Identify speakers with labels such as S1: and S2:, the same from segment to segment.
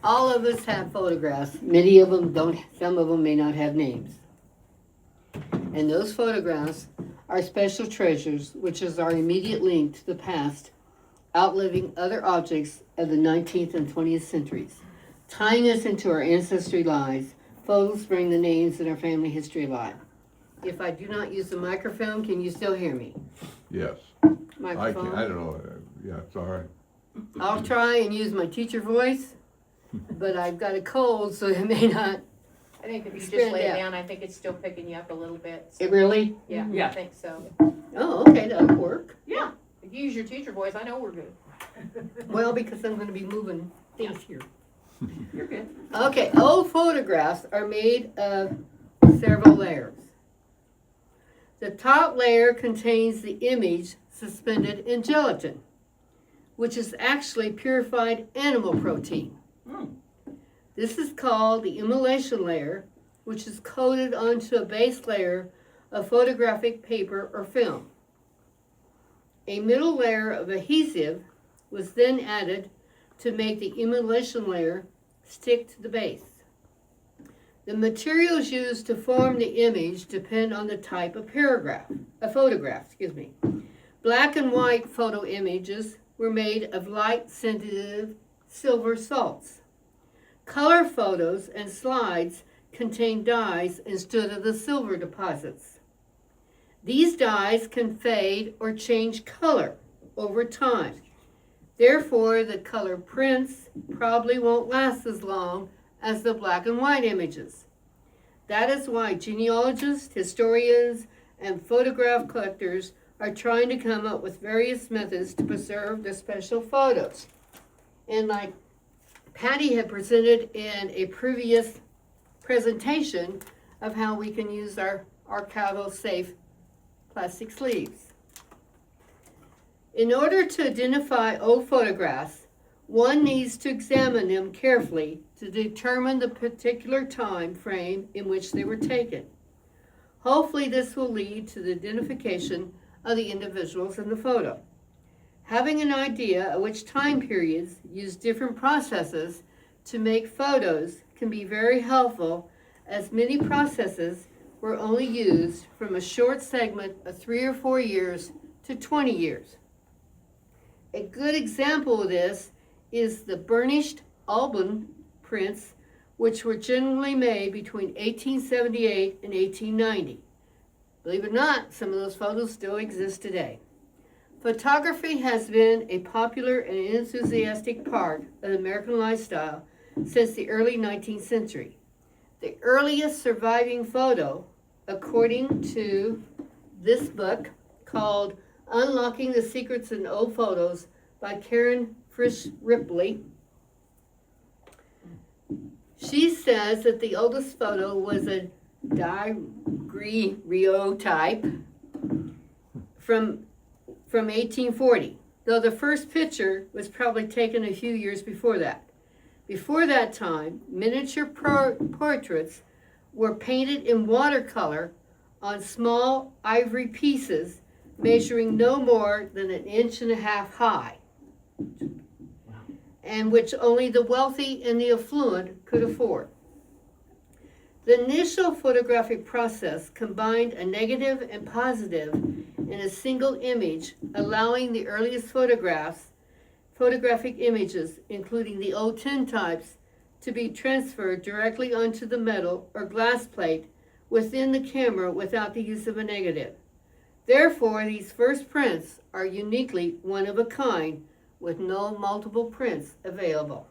S1: All of us have photographs. Many of them don't, some of them may not have names. And those photographs are special treasures, which is our immediate link to the past, outliving other objects of the 19th and 20th centuries. Tying us into our ancestry lives, photos bring the names in our family history alive. If I do not use the microphone, can you still hear me?
S2: Yes.
S1: Microphone?
S2: I don't know. Yeah, it's all right.
S1: I'll try and use my teacher voice, but I've got a cold, so it may not.
S3: I think if you just
S1: Expand
S3: lay it
S1: out.
S3: down, I think it's still picking you up a little bit.
S1: It really?
S3: Yeah,
S4: Yeah.
S3: I think so.
S1: Oh, okay, that'll work.
S3: Yeah, if you use your teacher voice, I know we're good.
S1: Well, because I'm gonna be moving things here.
S3: You're good.
S1: Okay, old photographs are made of several layers. The top layer contains the image suspended in gelatin, which is actually purified animal protein. This is called the immolation layer, which is coated onto a base layer of photographic paper or film. A middle layer of adhesive was then added to make the immolation layer stick to the base. The materials used to form the image depend on the type of photograph. Black and white photo images were made of light-sensitive silver salts. Color photos and slides contain dyes instead of the silver deposits. These dyes can fade or change color over time. Therefore, the color prints probably won't last as long as the black and white images. That is why genealogists, historians, and photograph collectors are trying to come up with various methods to preserve the special photos. And like Patty had presented in a previous presentation of how we can use our archival safe plastic sleeves. In order to identify old photographs, one needs to examine them carefully to determine the particular time frame in which they were taken. Hopefully this will lead to the identification of the individuals in the photo. Having an idea of which time periods use different processes to make photos can be very helpful, as many processes were only used from a short segment of 3 or 4 years to 20 years. A good example of this is the burnished Alban prints, which were generally made between 1878 and 1890. Believe it or not, some of those photos still exist today. Photography has been a popular and enthusiastic part of the American lifestyle since the early 19th century. The earliest surviving photo, according to this book called Unlocking the Secrets in Old Photos by Karen Frisch Ripley, she says that the oldest photo was a daguerreotype from 1840, though the first picture was probably taken a few years before that. Before that time, miniature portraits were painted in watercolor on small ivory pieces measuring no more than 1.5 inches high, and which only the wealthy and the affluent could afford. The initial photographic process combined a negative and positive in a single image, allowing the earliest photographic images, including the old tintypes, to be transferred directly onto the metal or glass plate within the camera without the use of a negative. Therefore, these first prints are uniquely one of a kind, with no multiple prints available.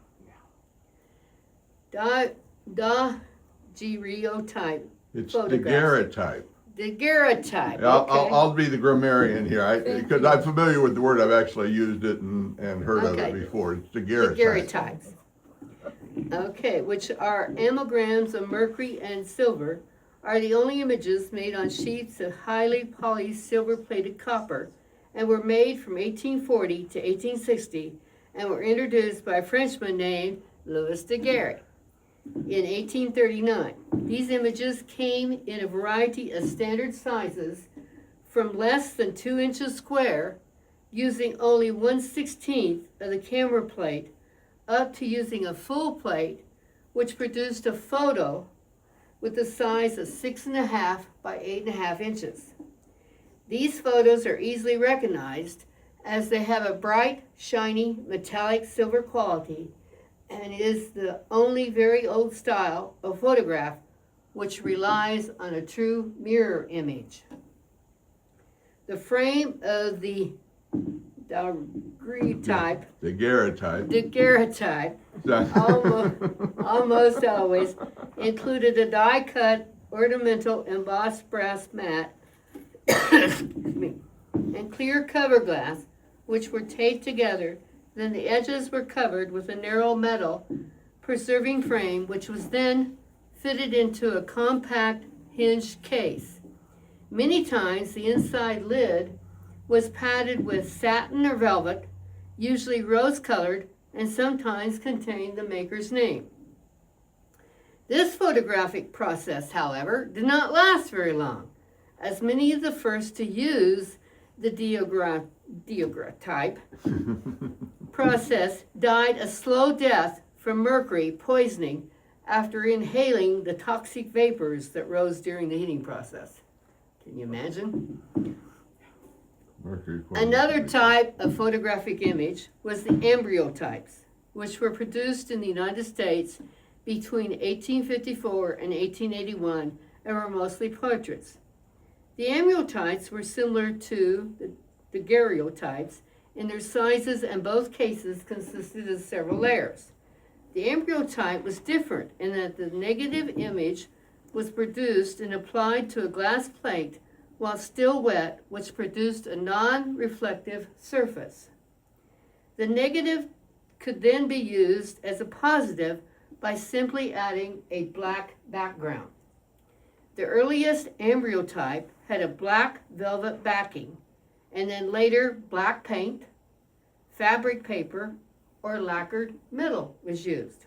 S1: Daguerreotype.
S2: It's
S1: Photographs.
S2: daguerreotype.
S1: Daguerreotype.
S2: I'll be the grammarian here, because I'm familiar with the word. I've actually used it and heard of
S1: Okay.
S2: it before. It's daguerreotype.
S1: Daguerreotypes. Okay, which are amalgams of mercury and silver, are the only images made on sheets of highly polished silver-plated copper, and were made from 1840 to 1860, and were introduced by a Frenchman named Louis Daguerre in 1839. These images came in a variety of standard sizes from less than 2 inches square, using only 1/16 of the camera plate, up to using a full plate, which produced a photo with the size of 6.5 by 8.5 inches. These photos are easily recognized as they have a bright, shiny, metallic silver quality, and is the only very old style of photograph which relies on a true mirror image. The frame of the daguerreotype, almost always included a die-cut, ornamental, embossed brass mat and clear cover glass, which were taped together. Then the edges were covered with a narrow metal preserving frame, which was then fitted into a compact hinged case. Many times the inside lid was padded with satin or velvet, usually rose-colored, and sometimes contained the maker's name. This photographic process, however, did not last very long, as many of the first to use the daguerreotype process died a slow death from mercury poisoning after inhaling the toxic vapors that rose during the heating process. Can you imagine? Another type of photographic image was the embryotypes, which were produced in the United States between 1854 and 1881 and were mostly portraits. The embryotypes were similar to the daguerreotypes in their sizes, and both cases consisted of several layers. The embryotype was different in that the negative image was produced and applied to a glass plate while still wet, which produced a non-reflective surface. The negative could then be used as a positive by simply adding a black background. The earliest embryotype had a black velvet backing, and then later black paint, fabric paper, or lacquered metal was used.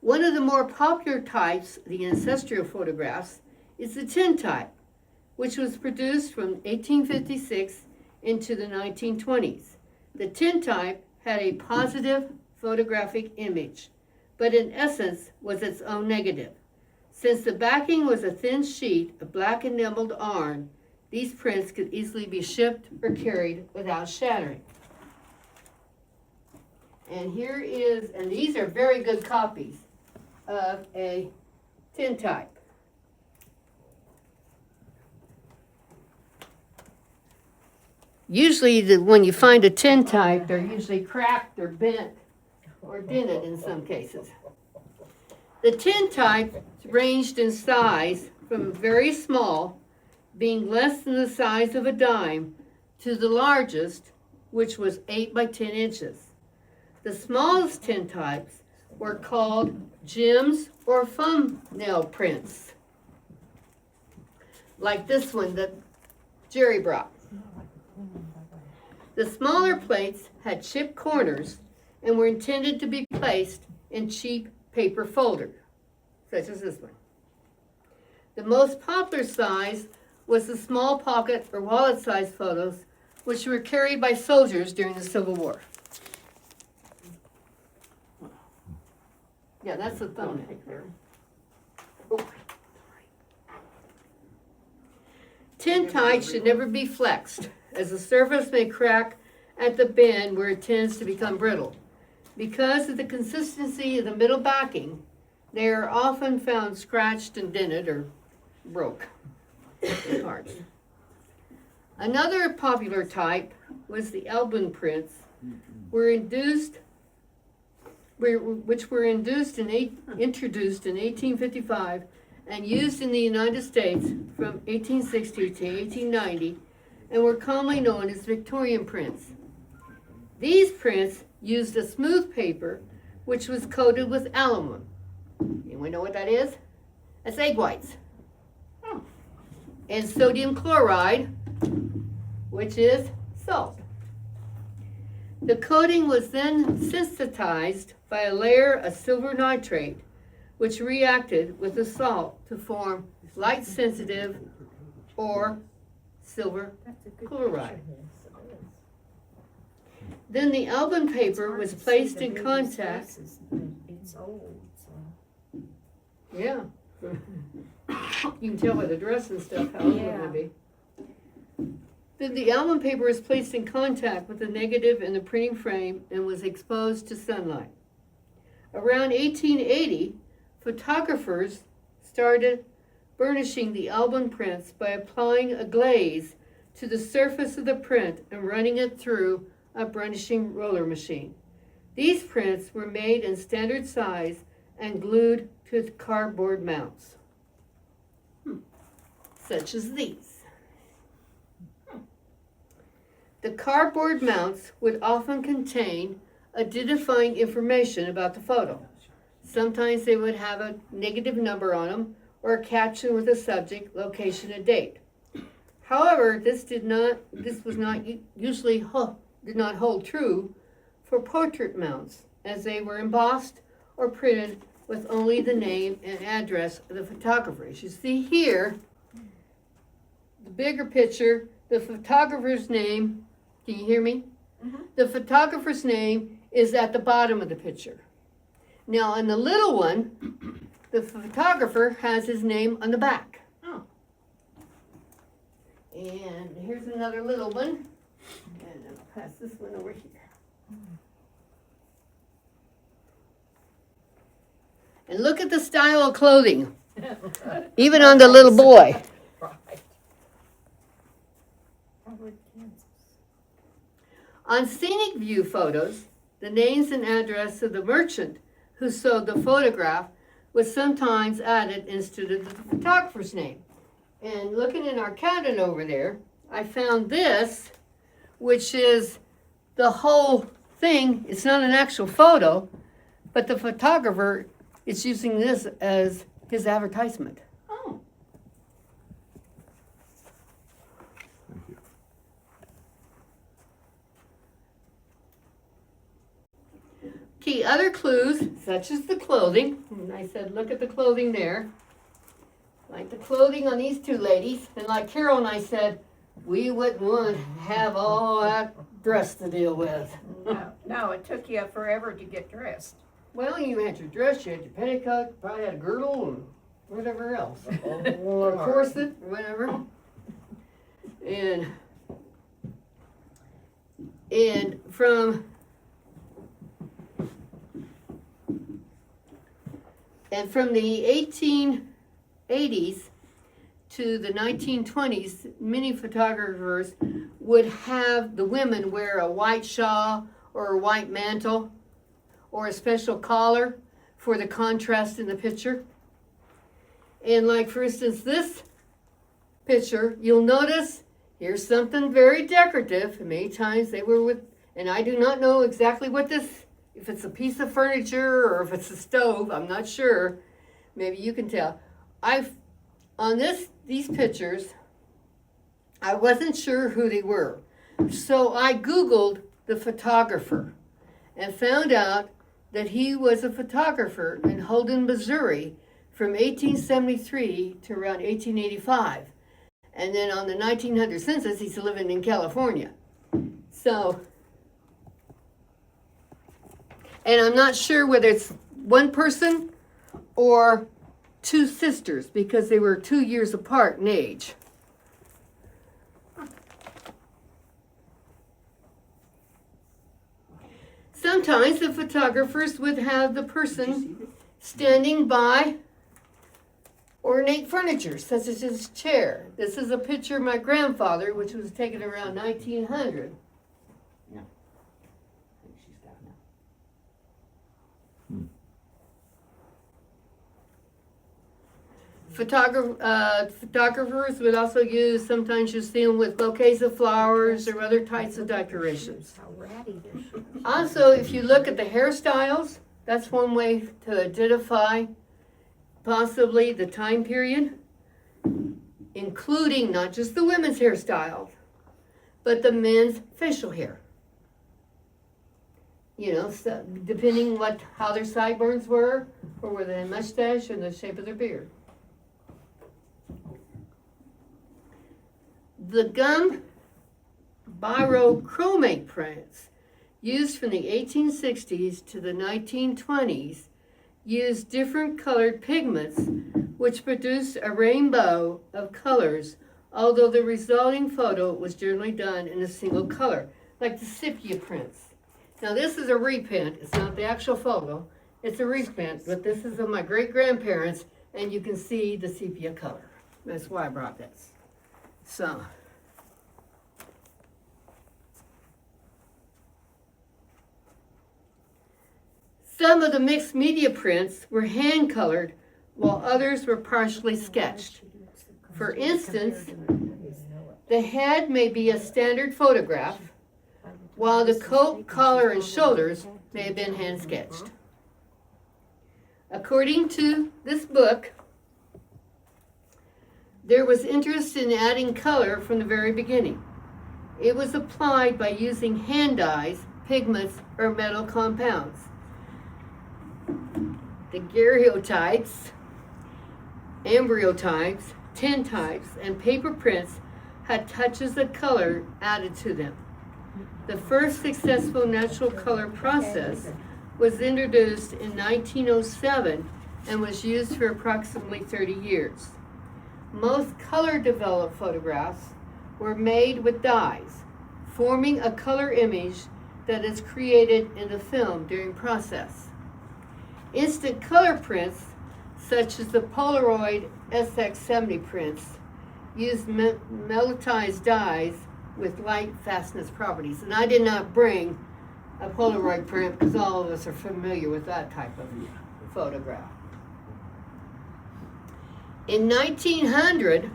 S1: One of the more popular types, the ancestral photographs, is the tintype, which was produced from 1856 into the 1920s. The tintype had a positive photographic image, but in essence was its own negative. Since the backing was a thin sheet of black enameled iron, these prints could easily be shipped or carried without shattering. And here is, and these are very good copies of a tintype. Usually when you find a tintype, they're usually cracked or bent or dented in some cases. The tintype ranged in size from very small, being less than the size of a dime, to the largest, which was 8 by 10 inches. The smallest tintypes were called gems or thumbnail prints, like this one that Jerry brought. The smaller plates had chipped corners and were intended to be placed in cheap paper folders, such as this one. The most popular size was the small pocket or wallet-sized photos, which were carried by soldiers during the Civil War. Yeah, that's the thumbnail. Tintype should never be flexed, as the surface may crack at the bend where it tends to become brittle. Because of the consistency of the middle backing, they are often found scratched and dented or broke in parts. Another popular type was the album prints, which were introduced in 1855 and used in the United States from 1860 to 1890, and were commonly known as Victorian prints. These prints used a smooth paper which was coated with alum. Anyone know what that is? That's egg whites. And sodium chloride, which is salt. The coating was then sensitized by a layer of silver nitrate, which reacted with the salt to form light sensitive or silver chloride. Then the album paper was placed in contact.
S4: It's old, so.
S1: Yeah. You can tell by the dress and stuff how old it would be. Then the album paper was placed in contact with the negative in the printing frame and was exposed to sunlight. Around 1880, photographers started burnishing the album prints by applying a glaze to the surface of the print and running it through a burnishing roller machine. These prints were made in standard size and glued to cardboard mounts, such as these. The cardboard mounts would often contain identifying information about the photo. Sometimes they would have a negative number on them or a caption with a subject, location, and date. However, this did not hold true for portrait mounts, as they were embossed or printed with only the name and address of the photographer. As you see here, the bigger picture, the photographer's name, can you hear me?
S3: Mm-hmm.
S1: The photographer's name is at the bottom of the picture. Now, on the little one, the photographer has his name on the back.
S3: Oh.
S1: And here's another little one. And I'll pass this one over here. And look at the style of clothing, even on the little boy.
S3: Right.
S1: On scenic view photos, the names and address of the merchant who sold the photograph was sometimes added instead of the photographer's name. And looking in our cabinet over there, I found this, which is the whole thing. It's not an actual photo, but the photographer is using this as his advertisement.
S3: Oh.
S2: Thank you.
S1: Key other clues, such as the clothing, and I said, look at the clothing there. Like the clothing on these two ladies, and like Carol and I said, we wouldn't want to have all that dress to deal with.
S4: No, it took you forever to get dressed.
S1: Well, you had your dress, you had your petticoat, probably had a girdle, and whatever else. Or a corset, or whatever. And from the 1880s to the 1920s, many photographers would have the women wear a white shawl or a white mantle or a special collar for the contrast in the picture. And like, for instance, this picture, you'll notice here's something very decorative. Many times they were with, and I do not know exactly what this, if it's a piece of furniture or if it's a stove, I'm not sure. Maybe you can tell. On these pictures, I wasn't sure who they were. So I Googled the photographer and found out that he was a photographer in Holden, Missouri from 1873 to around 1885. And then on the 1900 census, he's living in California. So, and I'm not sure whether it's one person or two sisters, because they were 2 years apart in age. Sometimes the photographers would have the person standing by ornate furniture, such as his chair. This is a picture of my grandfather, which was taken around 1900. Yeah. I think she's got now. Photographers would also use, sometimes you see them with bouquets of flowers or other types of decorations.
S4: How ratty this is.
S1: Also, if you look at the hairstyles, that's one way to identify possibly the time period, including not just the women's hairstyles, but the men's facial hair. You know, so depending how their sideburns were, or whether they had a mustache, and the shape of their beard. The gum birochromate prints used from the 1860s to the 1920s, used different colored pigments which produced a rainbow of colors, although the resulting photo was generally done in a single color, like the sepia prints. Now this is a reprint, it's not the actual photo, it's a reprint, but this is of my great-grandparents, and you can see the sepia color. That's why I brought this. So, some of the mixed media prints were hand-colored, while others were partially sketched. For instance, the head may be a standard photograph, while the coat, collar, and shoulders may have been hand-sketched. According to this book, there was interest in adding color from the very beginning. It was applied by using hand dyes, pigments, or metal compounds. The daguerreotypes, embryotypes, tintypes, and paper prints had touches of color added to them. The first successful natural color process was introduced in 1907 and was used for approximately 30 years. Most color-developed photographs were made with dyes, forming a color image that is created in the film during process. Instant color prints, such as the Polaroid SX70 prints, used meltized dyes with light fastness properties. And I did not bring a Polaroid print because all of us are familiar with that type of photograph. In 1900,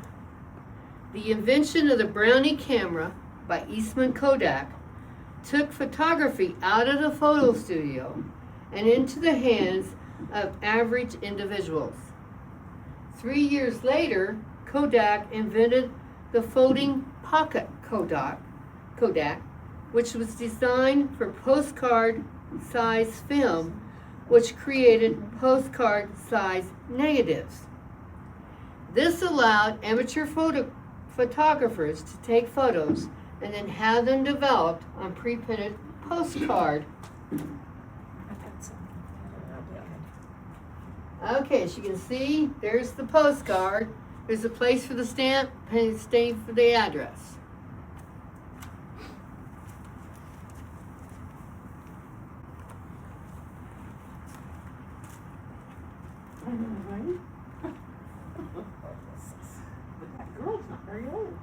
S1: the invention of the Brownie camera by Eastman Kodak took photography out of the photo studio and into the hands of average individuals. 3 years later, Kodak invented the folding pocket Kodak, which was designed for postcard-size film, which created postcard-size negatives. This allowed amateur photographers to take photos and then have them developed on pre-printed postcard. Okay, as you can see, there's the postcard. There's a place for the stamp and a stamp for the address.
S3: That girl's not very old.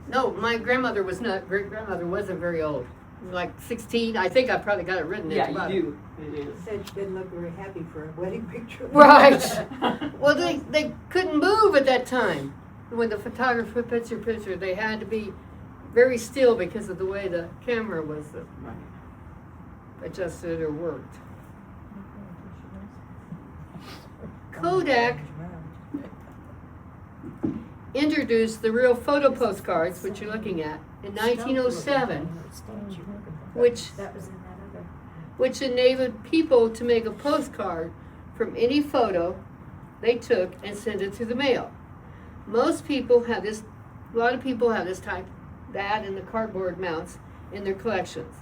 S1: No, my grandmother was not, great-grandmother wasn't very old. Like 16, I think I probably got it written
S5: Yeah,
S1: at the bottom.
S5: you do. It is.
S6: Said she didn't look very happy for a wedding picture.
S1: Right. Well, they couldn't move at that time. When the photographer puts your picture, they had to be very still because of the way the camera was
S5: Right.
S1: adjusted or worked. Kodak introduced the real photo postcards, which you're looking at, in 1907, which
S4: That was in that other.
S1: which enabled people to make a postcard from any photo they took and send it through the mail. Most people have this, a lot of people have this type, that and the cardboard mounts in their collections.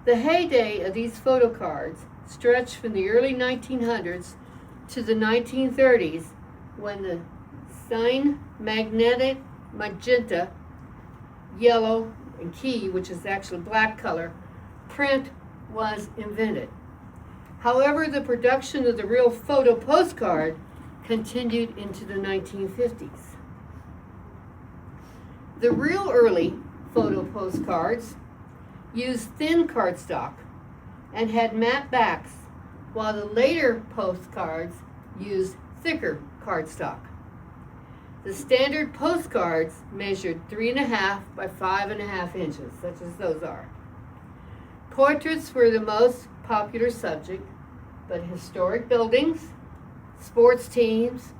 S1: The heyday of these photo cards stretched from the early 1900s to the 1930s, when the cyan, magnetic, magenta, yellow, and key, which is actually black color, print was invented. However, the production of the real photo postcard continued into the 1950s. The real early photo postcards used thin cardstock and had matte backs, while the later postcards used thicker cardstock. The standard postcards measured 3.5 by 5.5 inches, such as those are. Portraits were the most popular subject, but historic buildings, sports teams,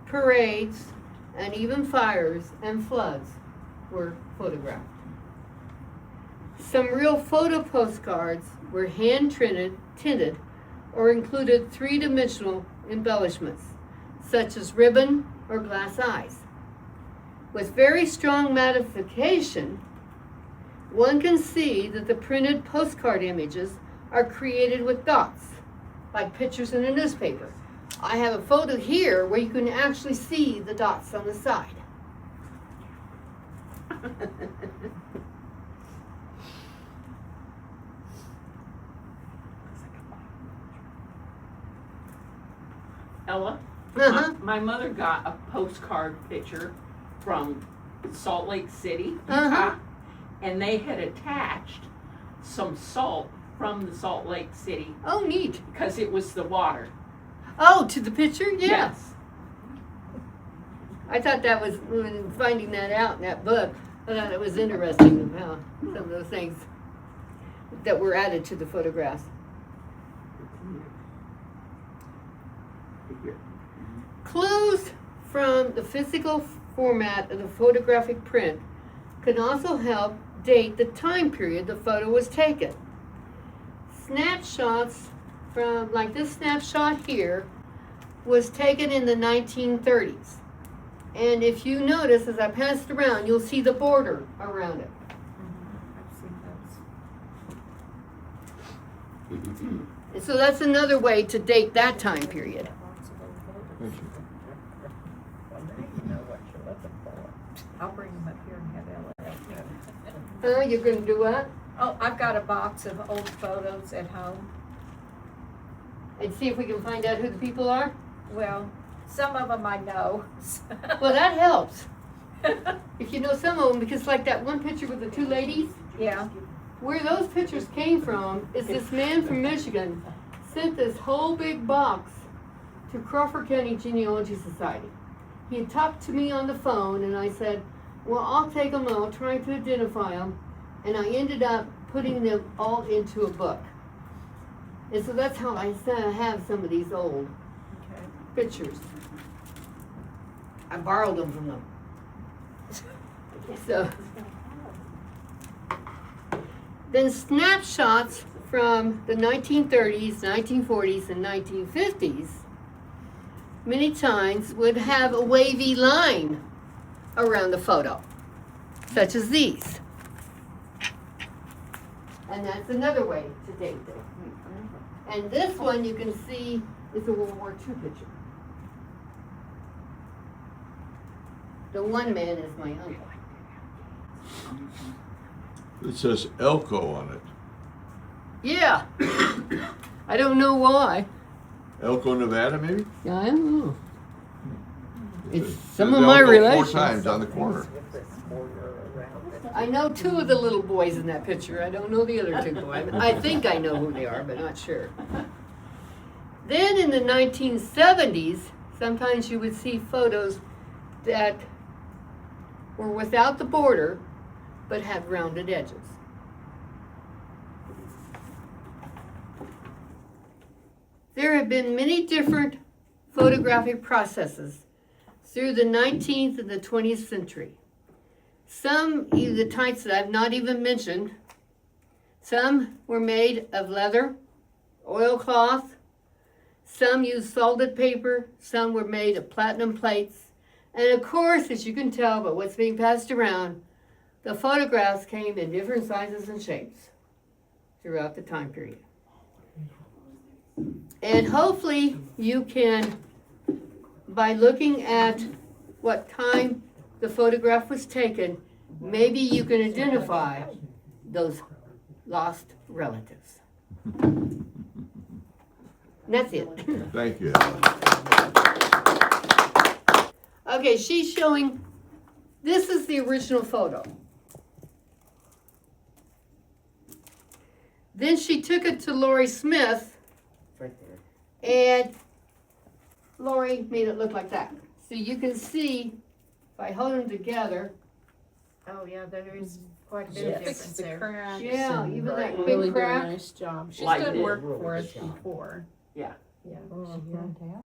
S1: parades, and even fires and floods were photographed. Some real photo postcards were hand-tinted or included three-dimensional embellishments, such as ribbon or glass eyes. With very strong magnification, one can see that the printed postcard images are created with dots, like pictures in a newspaper. I have a photo here where you can actually see the dots on the side.
S3: Ella,
S1: Uh-huh.
S3: my mother got a postcard picture from Salt Lake City, Utah,
S1: Uh-huh.
S3: and they had attached some salt from the Salt Lake City
S1: Oh, neat.
S3: because it was the water.
S1: Oh, to the picture? Yeah.
S3: Yes.
S1: I thought that was, when finding that out in that book, I thought it was interesting how some of those things that were added to the photographs. Clues from the physical format of the photographic print can also help date the time period the photo was taken. Snapshots from, like this snapshot here, was taken in the 1930s. And if you notice, as I pass it around, you'll see the border around it.
S4: I've seen those.
S1: And so that's another way to date that time period.
S4: Lots of old
S2: Thank
S4: photos.
S2: you.
S6: Well, now you know what you're looking for.
S4: I'll bring them up here and have Ella.
S1: You're gonna do what?
S4: Oh, I've got a box of old photos at home.
S1: And see if we can find out who the people are?
S4: Well, some of them I know.
S1: Well, that helps. If you know some of them, because like that one picture with the two ladies,
S4: Yeah.
S1: where those pictures came from is this man from Michigan sent this whole big box to Crawford County Genealogy Society. He had talked to me on the phone and I said, well, I'll take them, I'll try to identify them. And I ended up putting them all into a book. And so that's how I have some of these old
S4: Okay.
S1: pictures. I borrowed them from them. So, then snapshots from the 1930s, 1940s, and 1950s many times would have a wavy line around the photo, such as these. And that's another way to date it. And this one you can see is a World War II picture. The one man is my uncle.
S2: It says Elko on it.
S1: Yeah. I don't know why.
S2: Elko, Nevada, maybe?
S1: I don't know. It's
S2: It
S1: some
S2: says
S1: of my
S2: Elko
S1: relations.
S2: 4 times on the corner.
S6: With this border around it.
S1: I know two of the little boys in that picture. I don't know the other two boys. I think I know who they are, but not sure. Then in the 1970s, sometimes you would see photos that were without the border, but had rounded edges. There have been many different photographic processes through the 19th and the 20th century. Some, even the types that I've not even mentioned, some were made of leather, oilcloth, some used salted paper, some were made of platinum plates, and of course, as you can tell by what's being passed around, the photographs came in different sizes and shapes throughout the time period. And hopefully you can, by looking at what time the photograph was taken, maybe you can identify those lost relatives. And that's it.
S2: Thank you.
S1: Okay, she's showing, this is the original photo. Then she took it to Lori Smith, and Lori made it look like that. So you can see, if I hold them together,
S4: Oh, yeah, there is quite a bit of
S6: Yes.
S4: difference
S5: Fixed the
S4: there.
S5: cracks.
S1: yeah,
S5: and
S1: even that
S5: really
S1: big
S5: did a
S1: crack.
S5: nice job. She's
S3: Like
S5: done
S3: it.
S5: work for us before.
S3: Yeah.
S4: Yeah.
S6: Fantastic.